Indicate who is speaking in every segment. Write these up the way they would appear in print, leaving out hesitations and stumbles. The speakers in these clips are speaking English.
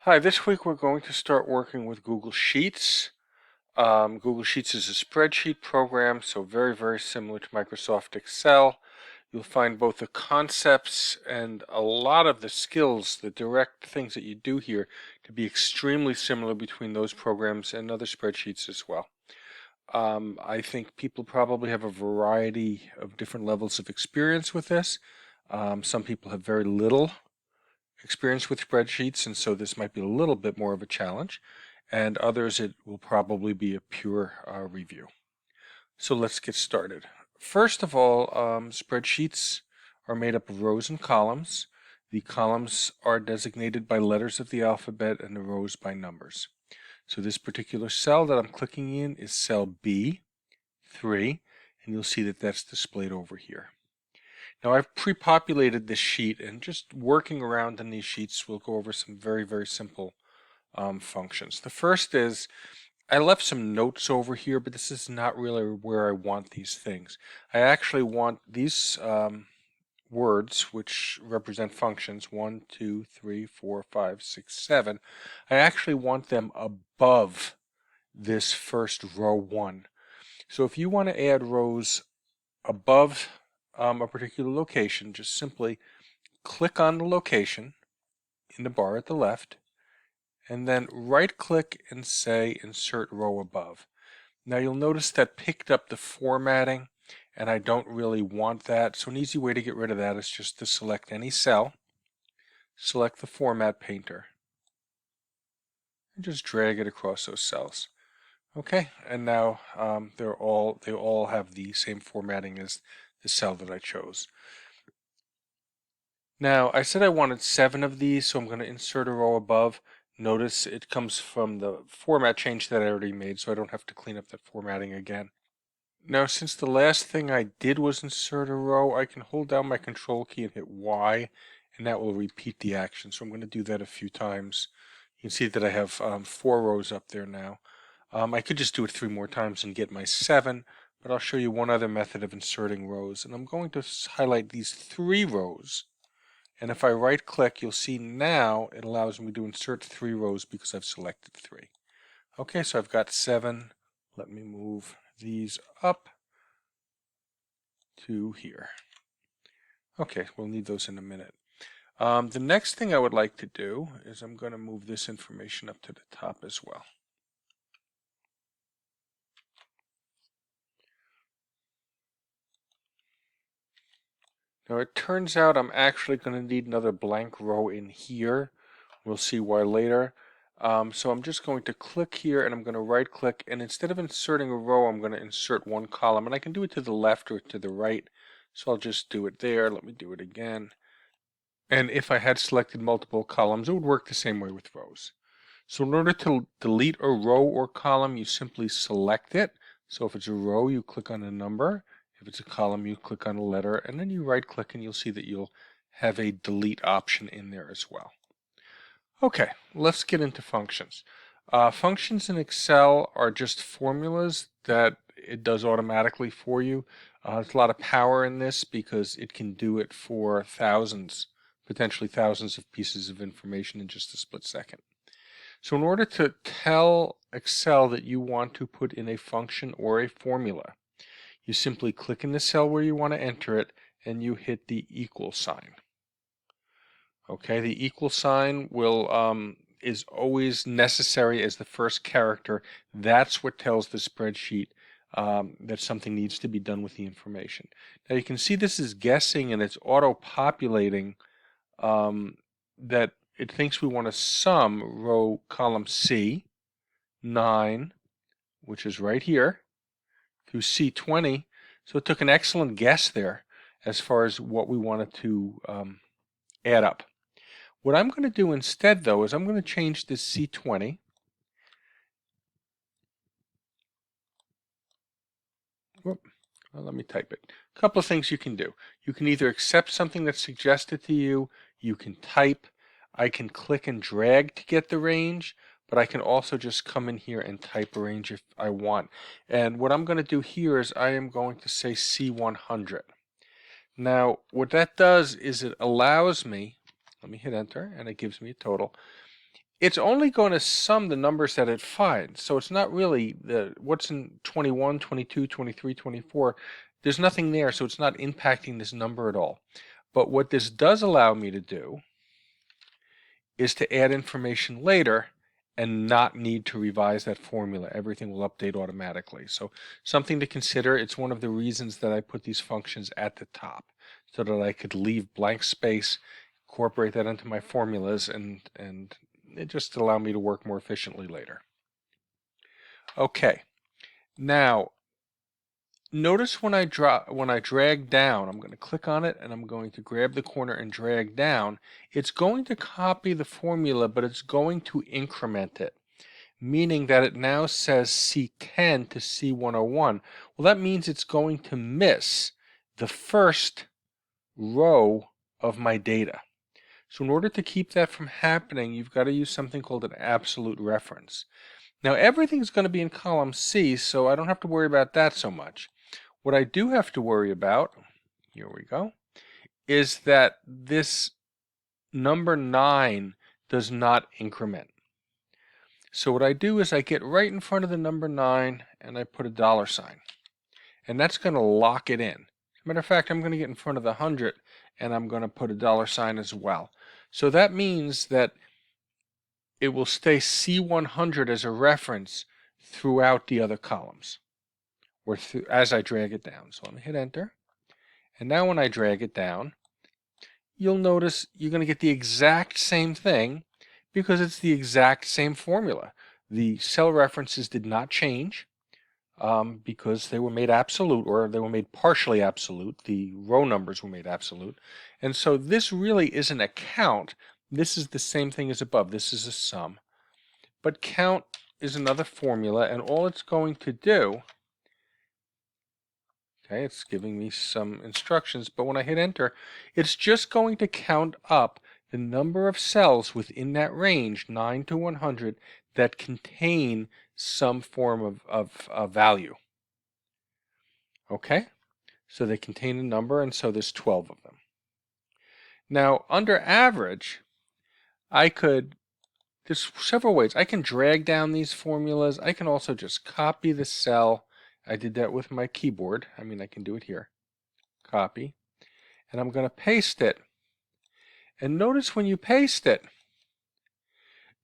Speaker 1: Hi, this week we're going to start working with Google Sheets. Google Sheets is a spreadsheet program, so very similar to Microsoft Excel. You'll find both the concepts and a lot of the skills, the direct things that you do here, to be extremely similar between those programs and other spreadsheets as well. I think people probably have a variety of different levels of experience with this. Some people have very little experience with spreadsheets, and so this might be a little bit more of a challenge, and others it will probably be a pure review. So let's get started. First of all, spreadsheets are made up of rows and columns. The columns are designated by letters of the alphabet and the rows by numbers. So this particular cell that I'm clicking in is cell B3, and you'll see that that's displayed over here. Now I've pre-populated this sheet, and just working around in these sheets we'll go over some very simple functions. The first is I left some notes over here, but this is not really where I want these things. I actually want these words, which represent functions, 1, 2, 3, 4, 5, 6, 7. I actually want them above this first row 1. So if you want to add rows above a particular location, just simply click on the location in the bar at the left, and then right click and say insert row above. Now you'll notice that picked up the formatting, and I don't really want that, so an easy way to get rid of that is just to select any cell, select the format painter, and just drag it across those cells. Okay, and now they all have the same formatting as the cell that I chose. Now, I said I wanted 7 of these, so I'm going to insert a row above. Notice it comes from the format change that I already made, so I don't have to clean up that formatting again. Now, since the last thing I did was insert a row, I can hold down my control key and hit Y, and that will repeat the action. So I'm going to do that a few times. You can see that I have 4 rows up there now. I could just do it 3 more times and get my 7, but I'll show you one other method of inserting rows. And I'm going to highlight these 3 rows. And if I right click, you'll see now it allows me to insert 3 rows because I've selected 3. Okay, so I've got 7. Let me move these up to here. Okay, we'll need those in a minute. The next thing I would like to do is I'm going to move this information up to the top as well. Now it turns out I'm actually going to need another blank row in here. We'll see why later. So I'm just going to click here, and I'm going to right click, and instead of inserting a row, I'm going to insert one column, and I can do it to the left or to the right. So I'll just do it there. Let me do it again. And if I had selected multiple columns, it would work the same way with rows. So in order to delete a row or column, you simply select it. So if it's a row, you click on a number. If it's a column, you click on a letter, and then you right click, and you'll see that you'll have a delete option in there as well. Okay, let's get into functions. Functions in Excel are just formulas that it does automatically for you. There's a lot of power in this because it can do it for thousands, potentially thousands of pieces of information in just a split second. So in order to tell Excel that you want to put in a function or a formula, you simply click in the cell where you want to enter it, and you hit the equal sign. Okay, the equal sign is always necessary as the first character. That's what tells the spreadsheet that something needs to be done with the information. Now you can see this is guessing, and it's auto-populating that it thinks we want to sum row column C, 9, which is right here, through C20. So it took an excellent guess there as far as what we wanted to add up. What I'm going to do instead, though, is I'm going to change this C20. Well, let me type it. A couple of things you can do. You can either accept something that's suggested to you. You can type. I can click and drag to get the range, but I can also just come in here and type a range if I want. And what I'm going to do here is I am going to say C100. Now, what that does is it allows me, let me hit enter, and it gives me a total. it's only going to sum the numbers that it finds. So it's not really what's in 21, 22, 23, 24. There's nothing there, so it's not impacting this number at all. But what this does allow me to do is to add information later and not need to revise that formula. Everything will update automatically. So something to consider. It's one of the reasons that I put these functions at the top, so that I could leave blank space, incorporate that into my formulas, and it just allow me to work more efficiently later. Okay, now notice when I drag down, I'm going to click on it and I'm going to grab the corner and drag down. It's going to copy the formula, but it's going to increment it, meaning that it now says C10 to C101. Well, that means it's going to miss the first row of my data. So in order to keep that from happening, you've got to use something called an absolute reference. Now everything's going to be in column C, so I don't have to worry about that so much. What I do have to worry about, here we go, is that this number 9 does not increment. So what I do is I get right in front of the number 9 and I put a $sign. And that's going to lock it in. As a matter of fact, I'm going to get in front of the 100 and I'm going to put a $sign as well. So that means that it will stay C100 as a reference throughout the other columns, or as I drag it down. So I'm going to hit enter. And now when I drag it down, you'll notice you're going to get the exact same thing because it's the exact same formula. The cell references did not change because they were made absolute, or they were made partially absolute. The row numbers were made absolute. And so this really isn't a count. This is the same thing as above. This is a sum. But count is another formula, and all it's going to do, okay, it's giving me some instructions, but when I hit enter, it's just going to count up the number of cells within that range, 9 to 100, that contain some form of value. Okay, so they contain a number, and so there's 12 of them. Now, under average, there's several ways. I can drag down these formulas. I can also just copy the cell. I did that with my keyboard. I can do it here. Copy. And I'm going to paste it. And notice when you paste it,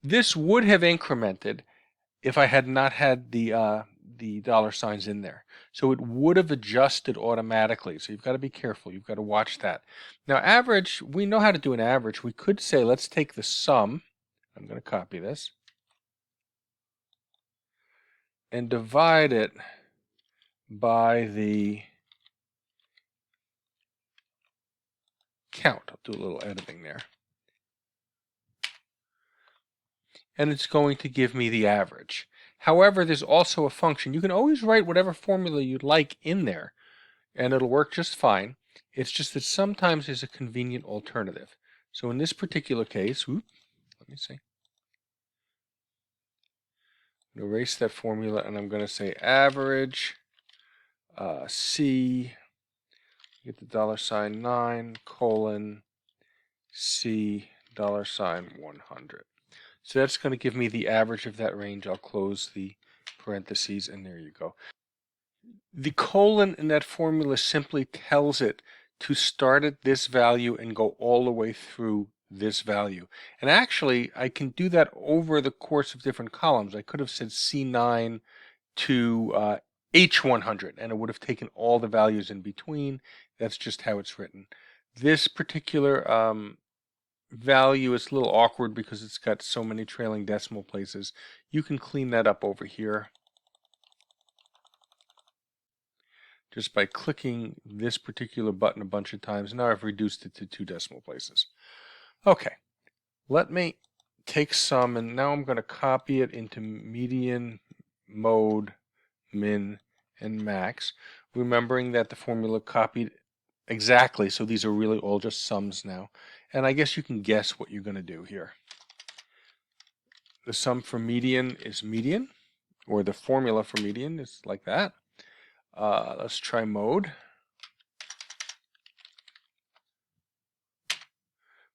Speaker 1: this would have incremented if I had not had the $signs in there. So it would have adjusted automatically. So you've got to be careful. You've got to watch that. Now average, we know how to do an average. We could say, let's take the sum. I'm going to copy this and divide it by the count. I'll do a little editing there. And it's going to give me the average. However, there's also a function. You can always write whatever formula you'd like in there, and it'll work just fine. It's just that sometimes there's a convenient alternative. So in this particular case, let me see. I'm going to erase that formula, and I'm going to say average C, get the $9 colon C $100. So that's going to give me the average of that range. I'll close the parentheses, and there you go. The colon in that formula simply tells it to start at this value and go all the way through this value. And actually, I can do that over the course of different columns. I could have said C9 to H100, and it would have taken all the values in between. That's just how it's written. This particular value is a little awkward because it's got so many trailing decimal places. You can clean that up over here just by clicking this particular button a bunch of times. Now I've reduced it to 2 decimal places. Okay, let me take some, and now I'm going to copy it into median, mode, min, and max, remembering that the formula copied exactly, so these are really all just sums now. And I guess you can guess what you're going to do here. The sum for median is median, or the formula for median is like that. Let's try mode.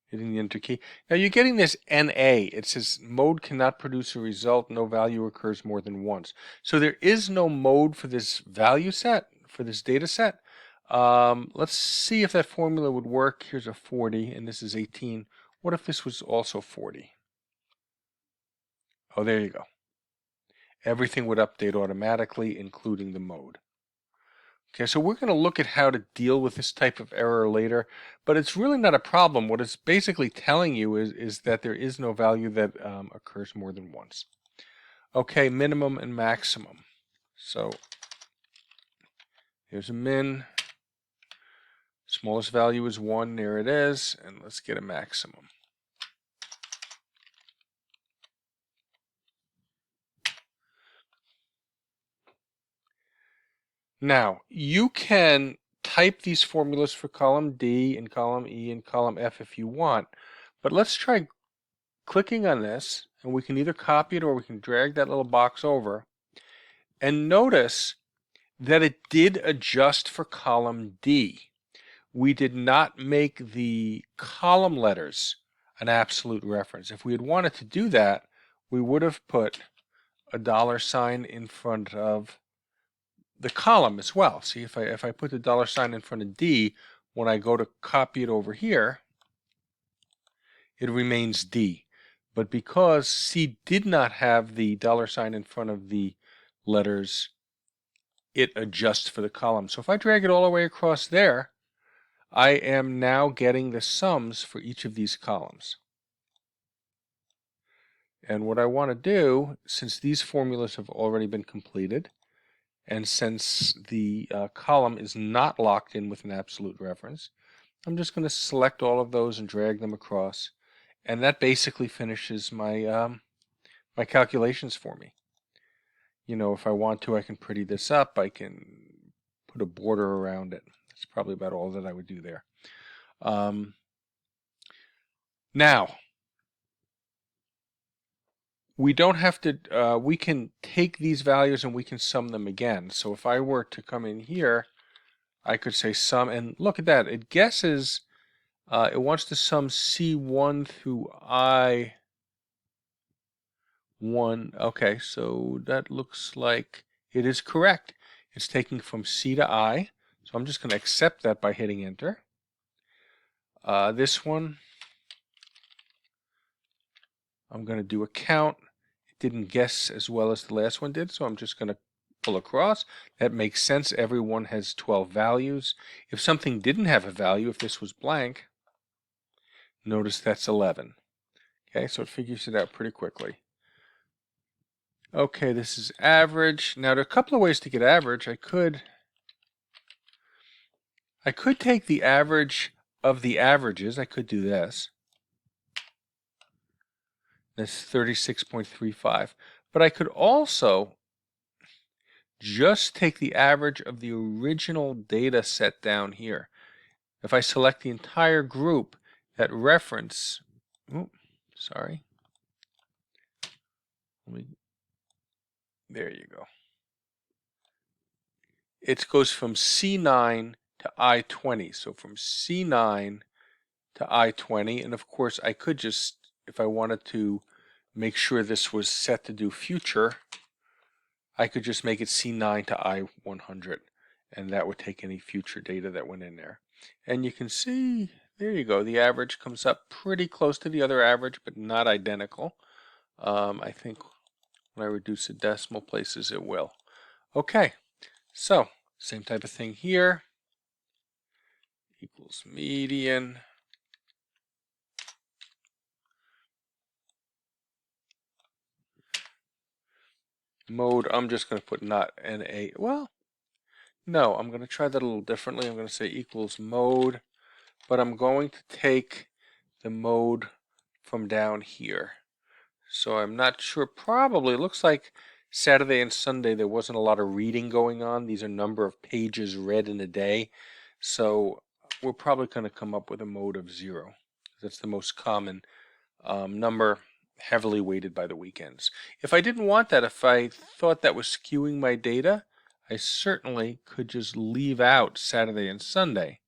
Speaker 1: hitting the enter key. Now you're getting this NA. It says mode cannot produce a result. No value occurs more than once. So there is no mode for this value set, for this data set. Let's see if that formula would work. Here's a 40 and this is 18. What if this was also 40? Oh, there you go. Everything would update automatically, including the mode. Okay, so we're going to look at how to deal with this type of error later, but it's really not a problem. What it's basically telling you is that there is no value that occurs more than once. Okay, minimum and maximum. So here's a min. Smallest value is 1. There it is. And let's get a maximum. Now, you can type these formulas for column D and column E and column F if you want, but let's try clicking on this, and we can either copy it or we can drag that little box over. And notice that it did adjust for column D. We did not make the column letters an absolute reference. If we had wanted to do that, we would have put a $sign in front of the column as well. See, if I put the $sign in front of D, when I go to copy it over here, it remains D. But because C did not have the $sign in front of the letters, it adjusts for the column. So if I drag it all the way across there, I am now getting the sums for each of these columns. And what I want to do, since these formulas have already been completed, and since the column is not locked in with an absolute reference, I'm just going to select all of those and drag them across. And that basically finishes my, my calculations for me. You know, if I want to, I can pretty this up. I can put a border around it. That's probably about all that I would do there. Now, we don't have to, we can take these values and we can sum them again. So if I were to come in here, I could say sum, and look at that. It guesses, it wants to sum C1 through I1. Okay, so that looks like it is correct. It's taking from C to I. So I'm just going to accept that by hitting enter. This one, I'm going to do a count. It didn't guess as well as the last one did, so I'm just going to pull across. That makes sense. Everyone has 12 values. If something didn't have a value, if this was blank, notice that's 11. Okay, so it figures it out pretty quickly. Okay, this is average. Now, there are a couple of ways to get average. I could take the average of the averages. I could do this. That's 36.35. But I could also just take the average of the original data set down here. If I select the entire group, that reference, sorry. There you go. It goes from C9 to I20. So from C9 to I20. And of course, I could just, if I wanted to make sure this was set to do future, I could just make it C9 to I100. And that would take any future data that went in there. And you can see, there you go, the average comes up pretty close to the other average, but not identical. I think when I reduce the decimal places, it will. Okay, so same type of thing here. Equals median. Mode, I'm just going to put not NA. Well, no, I'm going to try that a little differently. I'm going to say equals mode, but I'm going to take the mode from down here. So I'm not sure. Probably, it looks like Saturday and Sunday there wasn't a lot of reading going on. These are number of pages read in a day. So we're probably going to come up with a mode of 0. That's the most common number, heavily weighted by the weekends. If I didn't want that, if I thought that was skewing my data, I certainly could just leave out Saturday and Sunday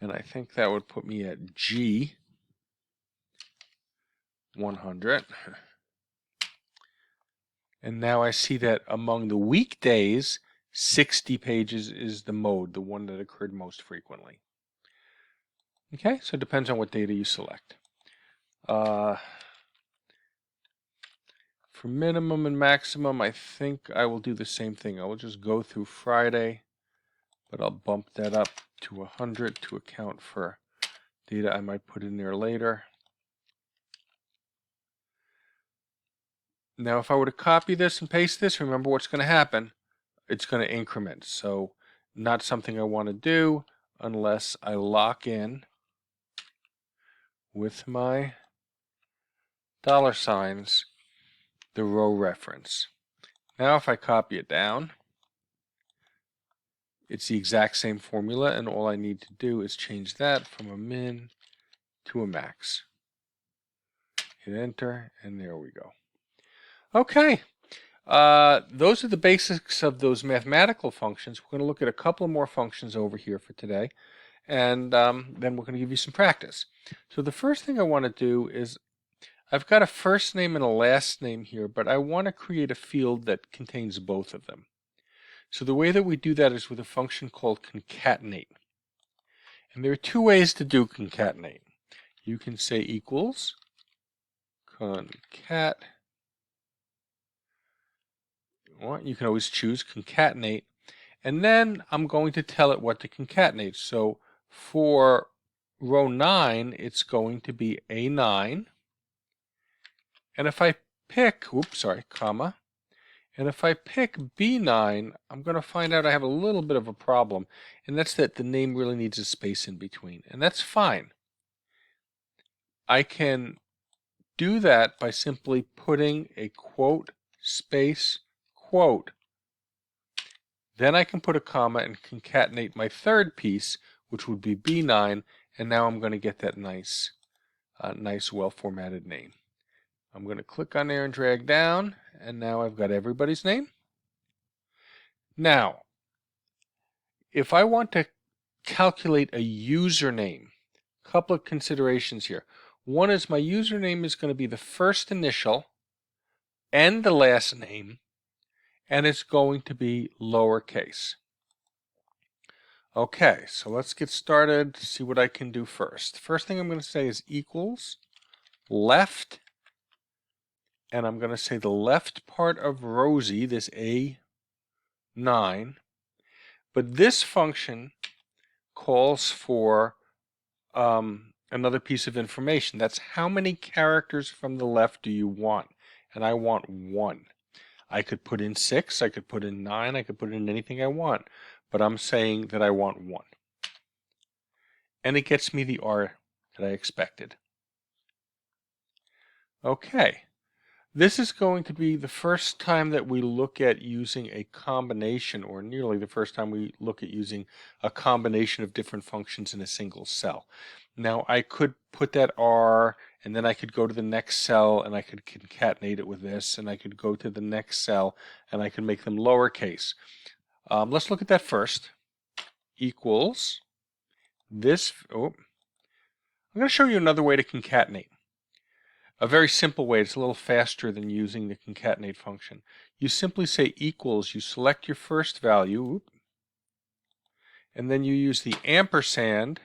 Speaker 1: And I think that would put me at G 100. And now I see that among the weekdays, 60 pages is the mode, the one that occurred most frequently. Okay, so it depends on what data you select. For minimum and maximum, I think I will do the same thing. I will just go through Friday, but I'll bump that up to 100 to account for data I might put in there later. Now, if I were to copy this and paste this, remember what's going to happen. It's going to increment. So not something I want to do unless I lock in with my $signs the row reference. Now if I copy it down, it's the exact same formula, and all I need to do is change that from a min to a max. Hit enter, and there we go. Okay, those are the basics of those mathematical functions. We're going to look at a couple more functions over here for today, and then we're going to give you some practice. So the first thing I want to do is, I've got a first name and a last name here, but I want to create a field that contains both of them. So the way that we do that is with a function called concatenate. And there are two ways to do concatenate. You can say equals concat. Well, you can always choose concatenate. And then I'm going to tell it what to concatenate. So for row 9, it's going to be A9. And if I pick, comma, and if I pick B9, I'm going to find out I have a little bit of a problem, and that's that the name really needs a space in between, and that's fine. I can do that by simply putting a quote, space, quote. Then I can put a comma and concatenate my third piece, which would be B9, and now I'm going to get that nice well-formatted name. I'm going to click on there and drag down, and now I've got everybody's name. Now, if I want to calculate a username, a couple of considerations here. One is my username is going to be the first initial and the last name, and it's going to be lowercase. Okay, so let's get started, see what I can do first. First thing I'm going to say is equals left, and I'm going to say the left part of Rosie, this A9, but this function calls for another piece of information. That's how many characters from the left do you want? And I want 1. I could put in 6, I could put in 9, I could put in anything I want, but I'm saying that I want 1. And it gets me the R that I expected. Okay. This is going to be the first time that we look at using a combination, or nearly the first time we look at using a combination of different functions in a single cell. Now I could put that R, and then I could go to the next cell and I could concatenate it with this, and I could go to the next cell and I can make them lowercase. Let's look at that first. Equals this. I'm going to show you another way to concatenate. A very simple way. It's a little faster than using the concatenate function. You simply say equals, you select your first value, and then you use the ampersand,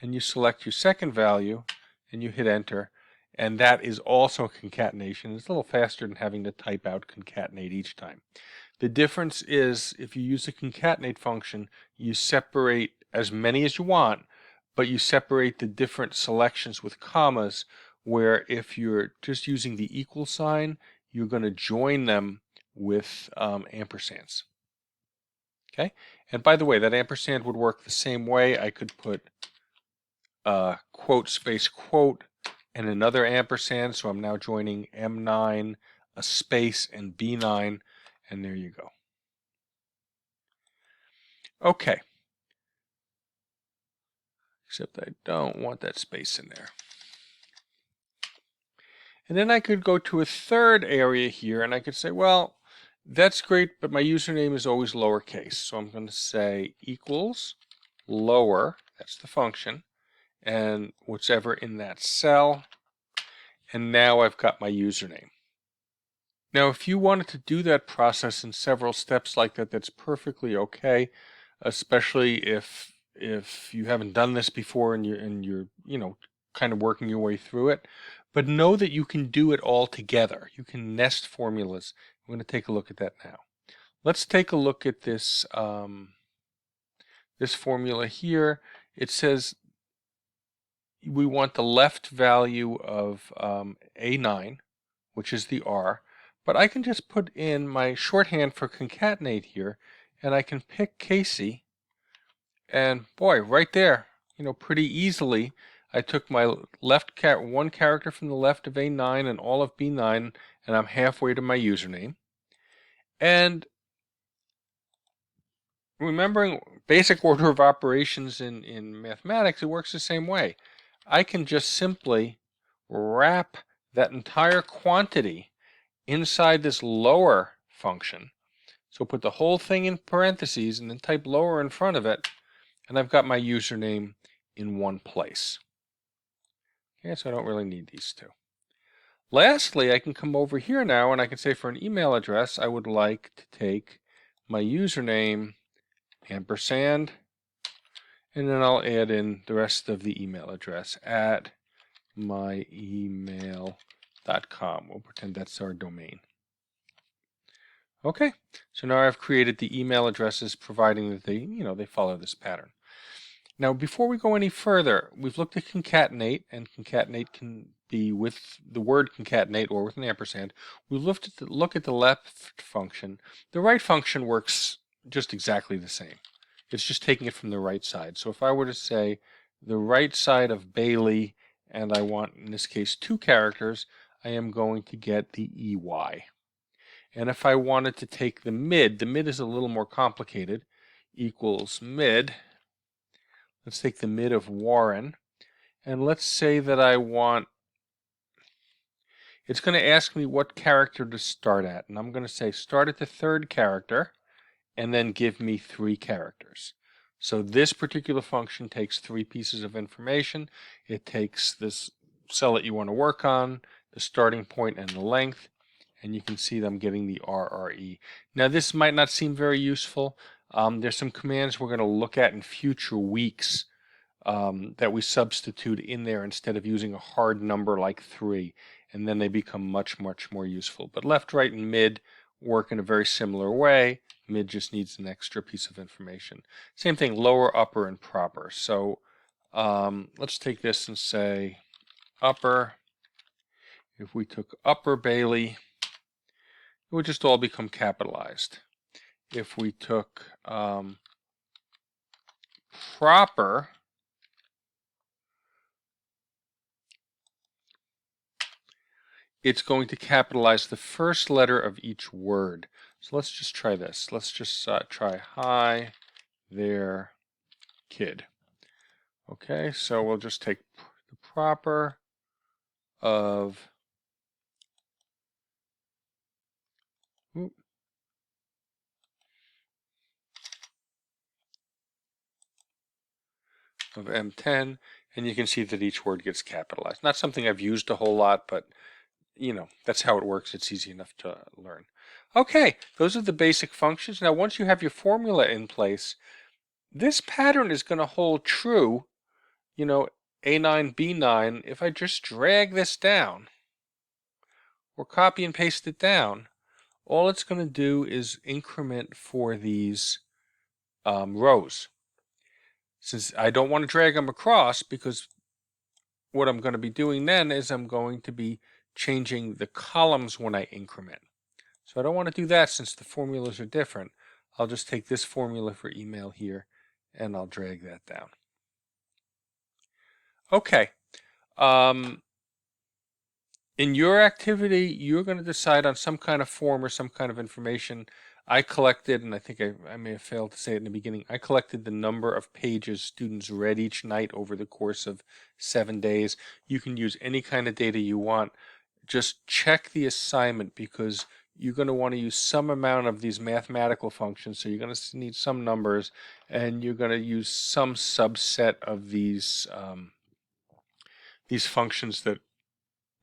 Speaker 1: and you select your second value, and you hit enter, and that is also concatenation. It's a little faster than having to type out concatenate each time. The difference is if you use the concatenate function, you separate as many as you want, but you separate the different selections with commas, where if you're just using the equal sign, you're going to join them with ampersands. Okay, and by the way, that ampersand would work the same way. I could put quote, space, quote, and another ampersand, so I'm now joining M9, a space, and B9, and there you go. Okay, except I don't want that space in there. And then I could go to a third area here, and I could say, well, that's great, but my username is always lowercase. So I'm going to say equals lower, that's the function, and whatever in that cell, and now I've got my username. Now, if you wanted to do that process in several steps like that, that's perfectly okay, especially if you haven't done this before and you're kind of working your way through it. But know that you can do it all together. You can nest formulas. I'm going to take a look at that now. Let's take a look at this this formula here. It says we want the left value of A9, which is the R. But I can just put in my shorthand for concatenate here, and I can pick Casey, and boy, right there, pretty easily, I took my one character from the left of A9 and all of B9, and I'm halfway to my username. And remembering basic order of operations in mathematics, it works the same way. I can just simply wrap that entire quantity inside this lower function. So put the whole thing in parentheses and then type lower in front of it, and I've got my username in one place. Okay, so I don't really need these two. Lastly, I can come over here now and I can say for an email address, I would like to take my username, ampersand, and then I'll add in the rest of the email address at myemail.com. We'll pretend that's our domain. Okay, so now I've created the email addresses, providing that they follow this pattern. Now, before we go any further, we've looked at concatenate, and concatenate can be with the word concatenate or with an ampersand. We've looked at the left function. The right function works just exactly the same. It's just taking it from the right side. So if I were to say the right side of Bailey, and I want, in this case, 2 characters, I am going to get the EY. And if I wanted to take the mid is a little more complicated, equals mid. Let's take the mid of Warren, and let's say that I want, it's going to ask me what character to start at, and I'm going to say start at the 3rd character, and then give me 3 characters. So this particular function takes 3 pieces of information. It takes this cell that you want to work on, the starting point, and the length, and you can see that I'm getting the RRE. Now this might not seem very useful. There's some commands we're going to look at in future weeks that we substitute in there instead of using a hard number like 3, and then they become much, much more useful. But left, right, and mid work in a very similar way. Mid just needs an extra piece of information. Same thing, lower, upper, and proper. So let's take this and say upper. If we took upper Bailey, it would just all become capitalized. If we took proper, it's going to capitalize the first letter of each word. So let's just try this. Let's just try hi there, kid. Okay, so we'll just take the proper of M10, and you can see that each word gets capitalized. Not something I've used a whole lot, but that's how it works. It's easy enough to learn. Okay, those are the basic functions. Now, once you have your formula in place, this pattern is going to hold true, A9, B9. If I just drag this down or copy and paste it down, all it's going to do is increment for these rows. Since I don't want to drag them across, because what I'm going to be doing then is I'm going to be changing the columns when I increment. So I don't want to do that since the formulas are different. I'll just take this formula for email here and I'll drag that down. Okay. In your activity, you're going to decide on some kind of form or some kind of information. I collected, and I think I may have failed to say it in the beginning, I collected the number of pages students read each night over the course of 7 days. You can use any kind of data you want. Just check the assignment, because you're going to want to use some amount of these mathematical functions. So you're going to need some numbers, and you're going to use some subset of these functions that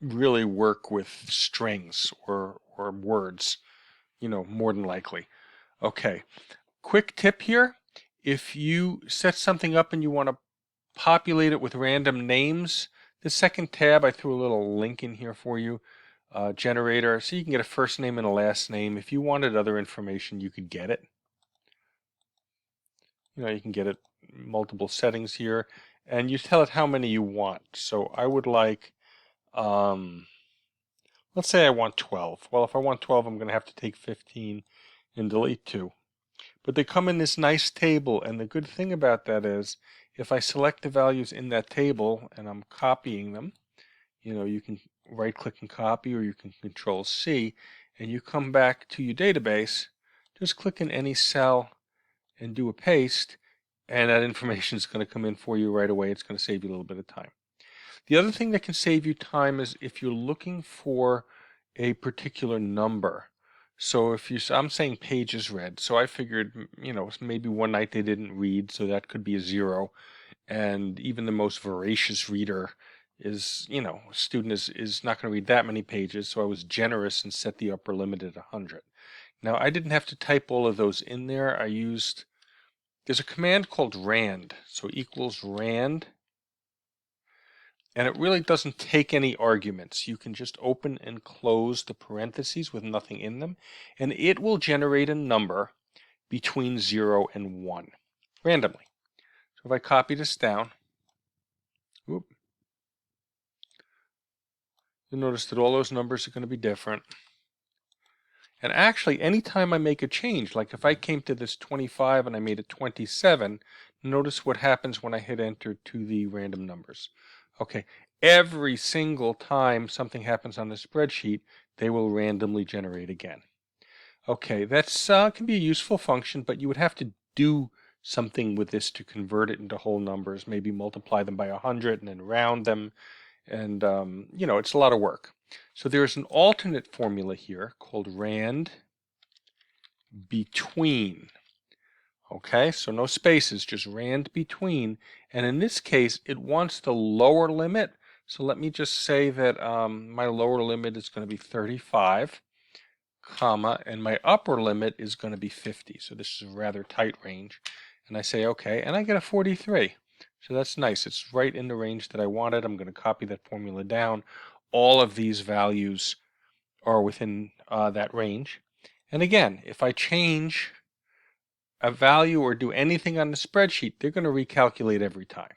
Speaker 1: really work with strings or words, more than likely. Okay, quick tip here. If you set something up and you want to populate it with random names, the second tab, I threw a little link in here for you, generator, so you can get a first name and a last name. If you wanted other information, you could get it. You can get it multiple settings here, and you tell it how many you want. So I would like, let's say I want 12. Well, if I want 12, I'm going to have to take 15 and delete 2. But they come in this nice table, and the good thing about that is if I select the values in that table and I'm copying them, you can right click and copy, or you can Control C, and you come back to your database, just click in any cell and do a paste, and that information is going to come in for you right away. It's going to save you a little bit of time. The other thing that can save you time is if you're looking for a particular number. So I'm saying pages read, so I figured, maybe one night they didn't read, so that could be a 0. And even the most voracious reader is, a student is not going to read that many pages, so I was generous and set the upper limit at 100. Now, I didn't have to type all of those in there. There's a command called rand, so equals rand, and it really doesn't take any arguments. You can just open and close the parentheses with nothing in them, and it will generate a number between 0 and 1 randomly. So if I copy this down, you'll notice that all those numbers are going to be different. And actually, anytime I make a change, like if I came to this 25 and I made it 27, notice what happens when I hit enter to the random numbers. Okay, every single time something happens on the spreadsheet, they will randomly generate again. Okay, that's can be a useful function, but you would have to do something with this to convert it into whole numbers, maybe multiply them by 100 and then round them, and it's a lot of work. So there's an alternate formula here called rand between. Okay, so no spaces, just rand between. And in this case, it wants the lower limit. So let me just say that my lower limit is going to be 35, comma, and my upper limit is going to be 50. So this is a rather tight range. And I say, okay, and I get a 43. So that's nice. It's right in the range that I wanted. I'm going to copy that formula down. All of these values are within that range. And again, if I change a value or do anything on the spreadsheet, they're going to recalculate every time.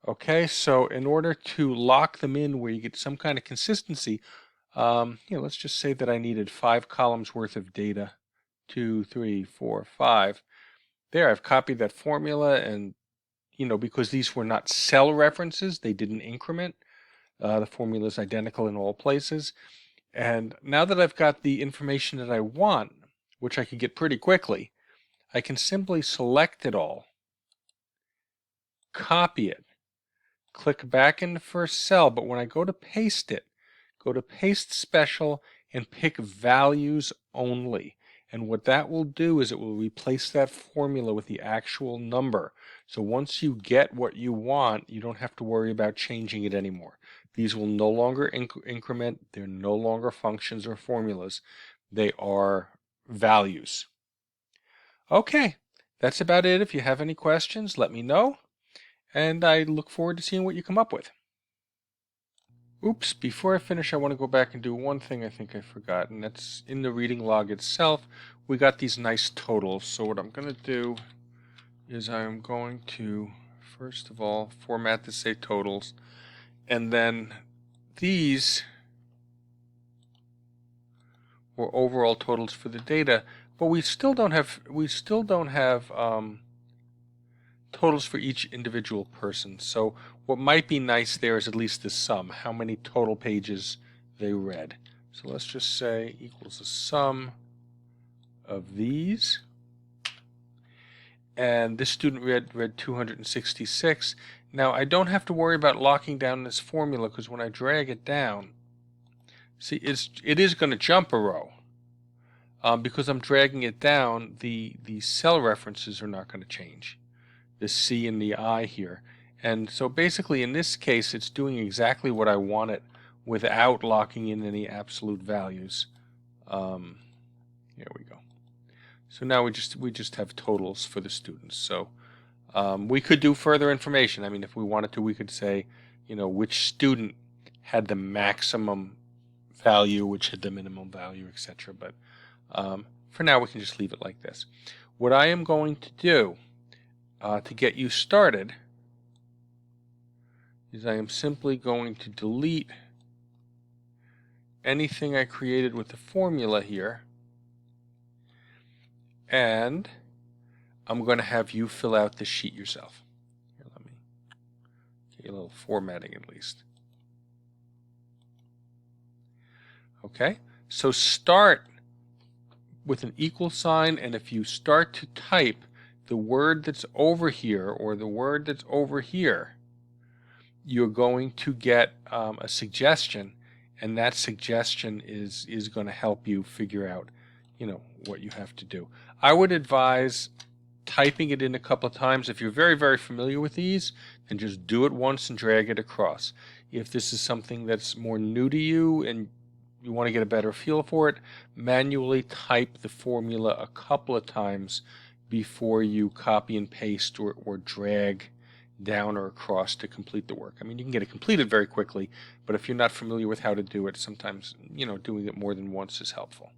Speaker 1: Okay, so in order to lock them in where you get some kind of consistency, let's just say that I needed 5 columns worth of data, 2, 3, 4, 5. There, I've copied that formula, and because these were not cell references, they didn't increment. The formula is identical in all places. And now that I've got the information that I want, which I can get pretty quickly, I can simply select it all, copy it, click back in the first cell, but when I go to paste it, go to Paste Special and pick Values Only. And what that will do is it will replace that formula with the actual number. So once you get what you want, you don't have to worry about changing it anymore. These will no longer increment. They're no longer functions or formulas. They are values. Okay, that's about it. If you have any questions, let me know. And I look forward to seeing what you come up with. Oops, before I finish, I want to go back and do one thing I think I forgot, and that's in the reading log itself, we got these nice totals. So what I'm going to do is I'm going to, first of all, format to say totals, and then these were overall totals for the data, but we still don't have totals for each individual person. So what might be nice there is at least the sum, how many total pages they read. So let's just say equals the sum of these. And this student read 266. Now I don't have to worry about locking down this formula, because when I drag it down, See, it is going to jump a row. Because I'm dragging it down, the cell references are not going to change. The C and the I here. And so basically in this case it's doing exactly what I want it without locking in any absolute values. Here we go. So now we just have totals for the students. So we could do further information. I mean, if we wanted to, we could say, you know, which student had the maximum value, which had the minimum value, etc. But for now, we can just leave it like this. What I am going to do to get you started is I am simply going to delete anything I created with the formula here, and I'm going to have you fill out the sheet yourself. Here, let me get you a little formatting at least. Okay, so start with an equal sign, and if you start to type the word that's over here or the word that's over here, you're going to get a suggestion, and that suggestion is going to help you figure out, you know, what you have to do. I would advise typing it in a couple of times. If you're very, very familiar with these, then just do it once and drag it across. If this is something that's more new to you and you want to get a better feel for it, manually type the formula a couple of times before you copy and paste or drag down or across to complete the work. I mean, you can get it completed very quickly, but if you're not familiar with how to do it, sometimes, you know, doing it more than once is helpful.